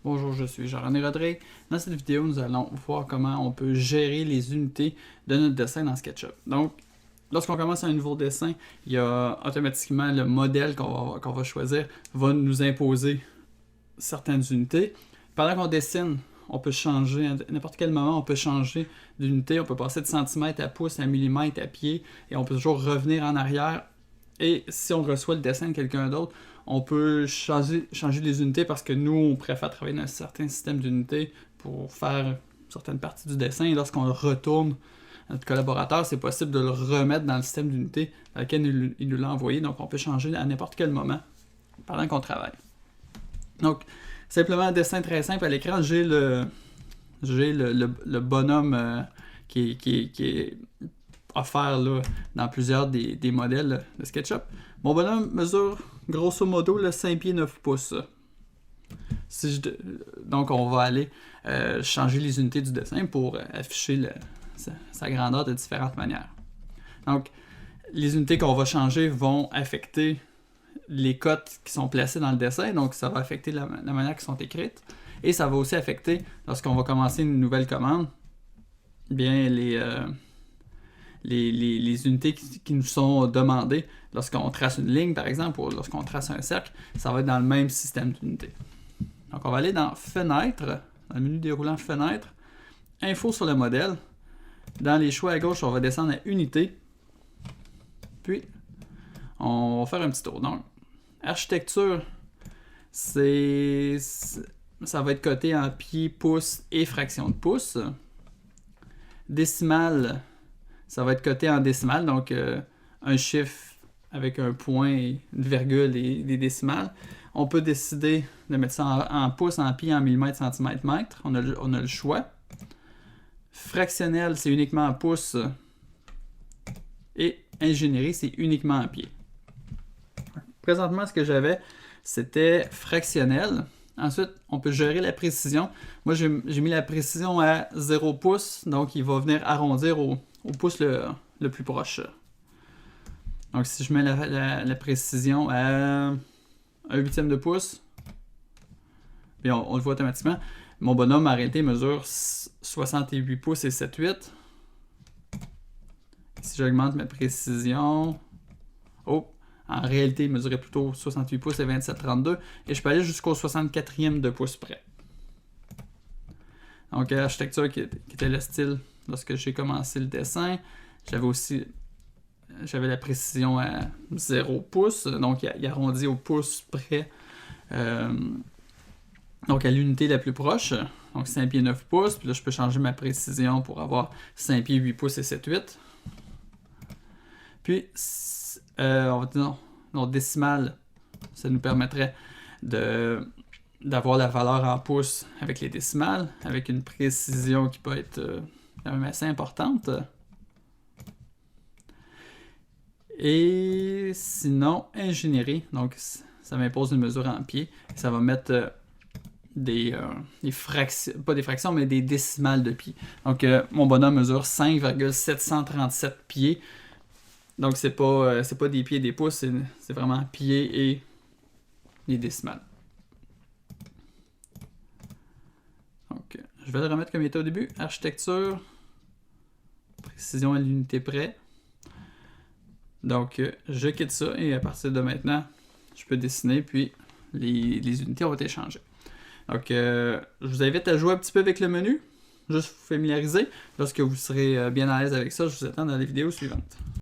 Bonjour, je suis Jean-René Rodrigue. Dans cette vidéo, nous allons voir comment on peut gérer les unités de notre dessin dans SketchUp. Donc, lorsqu'on commence un nouveau dessin, il y a automatiquement le modèle qu'on va choisir va nous imposer certaines unités. Pendant qu'on dessine, on peut changer, à n'importe quel moment, on peut changer d'unité. On peut passer de centimètres à pouces, à millimètres, à pied, et on peut toujours revenir en arrière. Et si on reçoit le dessin de quelqu'un d'autre, on peut changer les unités parce que nous, on préfère travailler dans un certain système d'unités pour faire certaines parties du dessin. Et lorsqu'on le retourne à notre collaborateur, c'est possible de le remettre dans le système d'unité dans lequel il nous l'a envoyé. Donc, on peut changer à n'importe quel moment pendant qu'on travaille. Donc, simplement un dessin très simple. À l'écran, j'ai le bonhomme qui est offert là, dans plusieurs des modèles de SketchUp. Mon bonhomme mesure grosso modo le 5 pieds 9 pouces. Donc on va aller changer les unités du dessin pour afficher sa grandeur de différentes manières. Donc les unités qu'on va changer vont affecter les cotes qui sont placées dans le dessin, donc ça va affecter la manière qu'ils sont écrites, et ça va aussi affecter, lorsqu'on va commencer une nouvelle commande, bien les unités qui nous sont demandées lorsqu'on trace une ligne, par exemple, ou lorsqu'on trace un cercle, ça va être dans le même système d'unités. Donc, on va aller dans Fenêtre, dans le menu déroulant Fenêtre, Info sur le modèle. Dans les choix à gauche, on va descendre à Unité. Puis, on va faire un petit tour. Donc, Architecture, ça va être coté en pieds, pouces et fractions de pouces. Décimale, ça va être coté en décimales, donc un chiffre avec un point, une virgule et des décimales. On peut décider de mettre ça en pouces, en pieds, en millimètres, centimètres, mètres. On a le choix. Fractionnel, c'est uniquement en pouces. Et ingénierie, c'est uniquement en pieds. Présentement, ce que j'avais, c'était fractionnel. Ensuite, on peut gérer la précision. Moi, j'ai mis la précision à 0 pouces, donc il va venir arrondir au pouce le plus proche. Donc, si je mets la précision à 1/8 de pouce, bien on le voit automatiquement. Mon bonhomme, en réalité, mesure 68 pouces et 7/8. Si j'augmente ma précision, en réalité, il mesurait plutôt 68 pouces et 27,32. Et je peux aller jusqu'au 64e de pouce près. Donc, l'architecture qui était le style lorsque j'ai commencé le dessin. J'avais la précision à 0 pouces. Donc, il arrondit au pouce près. Donc, à l'unité la plus proche. Donc, 5 pieds 9 pouces. Puis là, je peux changer ma précision pour avoir 5 pieds 8 pouces et 7/8. Puis, on va dire non, décimale, ça nous permettrait d'avoir la valeur en pouces avec les décimales, avec une précision qui peut être quand même assez importante. Et sinon, ingénierie, donc ça m'impose une mesure en pieds. Ça va mettre des fractions, pas des fractions, mais des décimales de pieds. Donc, mon bonhomme mesure 5,737 pieds. Donc, c'est pas des pieds et des pouces, c'est vraiment pieds et les décimales. Donc, je vais le remettre comme il était au début. Architecture, précision à l'unité près. Donc, je quitte ça et à partir de maintenant, je peux dessiner, puis les unités ont été changées. Donc, je vous invite à jouer un petit peu avec le menu, juste vous familiariser. Lorsque vous serez bien à l'aise avec ça, je vous attends dans les vidéos suivantes.